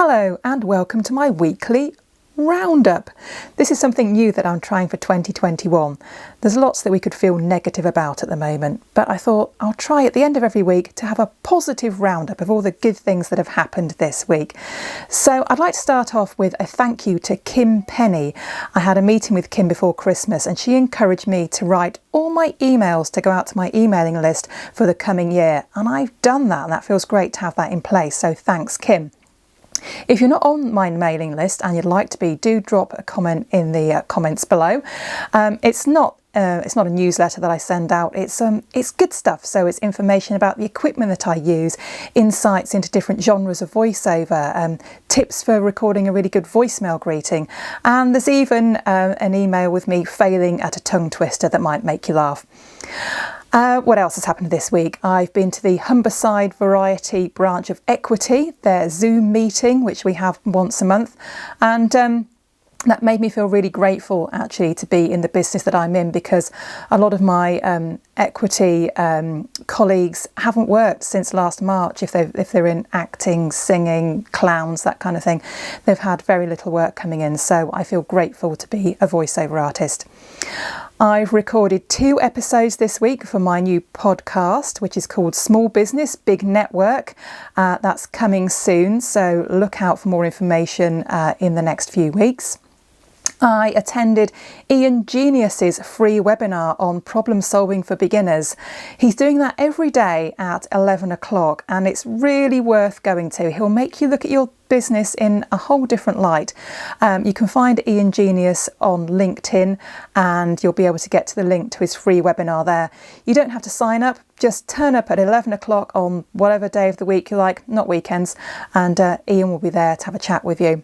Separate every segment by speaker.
Speaker 1: Hello and welcome to my weekly roundup. This is something new that I'm trying for 2021. There's lots that we could feel negative about at the moment, but I thought I'll try at the end of every week to have a positive roundup of all the good things that have happened this week. So I'd like to start off with a thank you to Kim Penny. I had a meeting with Kim before Christmas and she encouraged me to write all my emails to go out to my emailing list for the coming year, and I've done that and that feels great to have that in place, so thanks Kim. If you're not on my mailing list and you'd like to be, do drop a comment in the comments below. It's not a newsletter that I send out. It's good stuff. So it's information about the equipment that I use, insights into different genres of voiceover, tips for recording a really good voicemail greeting, and there's even an email with me failing at a tongue twister that might make you laugh. What else has happened this week? I've been to the Humberside Variety branch of Equity, their Zoom meeting, which we have once a month, and that made me feel really grateful actually to be in the business that I'm in, because a lot of my equity colleagues haven't worked since last March. If they're in acting, singing, clowns, that kind of thing, they've had very little work coming in, so I feel grateful to be a voiceover artist. I've recorded 2 episodes this week for my new podcast, which is called Small Business, Big Network. That's coming soon, so look out for more information in the next few weeks. I attended Ian Genius's free webinar on problem solving for beginners. He's doing that every day at 11 o'clock and it's really worth going to. He'll make you look at your business in a whole different light. You can find Ian Genius on LinkedIn and you'll be able to get to the link to his free webinar there. You don't have to sign up, just turn up at 11 o'clock on whatever day of the week you like, not weekends, and Ian will be there to have a chat with you.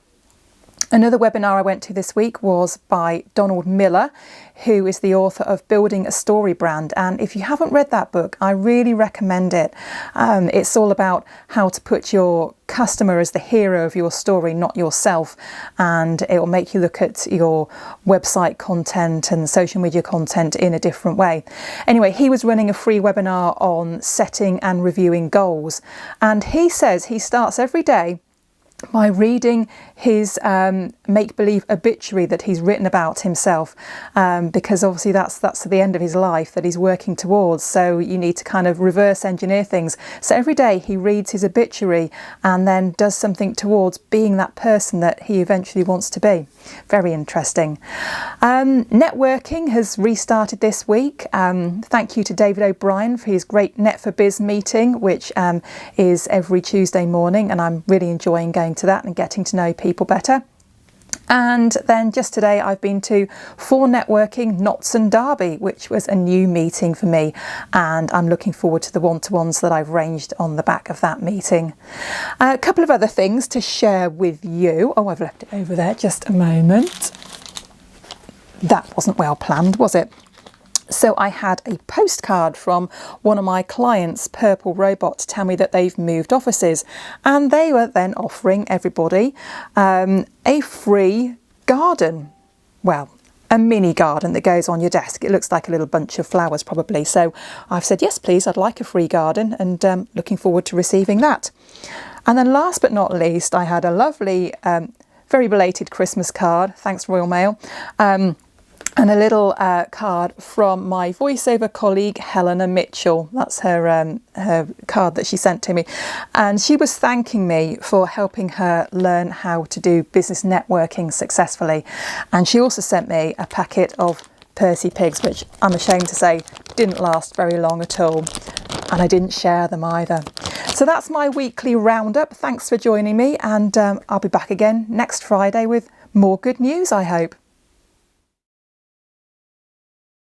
Speaker 1: Another webinar I went to this week was by Donald Miller, who is the author of Building a Story Brand. And if you haven't read that book, I really recommend it. It's all about how to put your customer as the hero of your story, not yourself. And it will make you look at your website content and social media content in a different way. Anyway, he was running a free webinar on setting and reviewing goals. And he says he starts every day by reading his make-believe obituary that he's written about himself, because obviously that's the end of his life that he's working towards, so you need to kind of reverse engineer things. So every day he reads his obituary and then does something towards being that person that he eventually wants to be. Very interesting. Networking has restarted this week. Thank you to David O'Brien for his great Net for Biz meeting, which is every Tuesday morning, and I'm really enjoying going to that and getting to know people better. And then just today I've been to For Networking Notts and Derby, which was a new meeting for me, and I'm looking forward to the one-to-ones that I've arranged on the back of that meeting. A couple of other things to share with you. Oh, I've left it over there, just a moment. That wasn't well planned, was it? So I had a postcard from one of my clients, Purple Robot, to tell me that they've moved offices, and they were then offering everybody a free garden. Well, a mini garden that goes on your desk. It looks like a little bunch of flowers probably. So I've said, yes, please, I'd like a free garden, and looking forward to receiving that. And then last but not least, I had a lovely, very belated Christmas card. Thanks, Royal Mail. And a little card from my voiceover colleague, Helena Mitchell. That's her card that she sent to me. And she was thanking me for helping her learn how to do business networking successfully. And she also sent me a packet of Percy Pigs, which I'm ashamed to say didn't last very long at all. And I didn't share them either. So that's my weekly roundup. Thanks for joining me. And I'll be back again next Friday with more good news, I hope.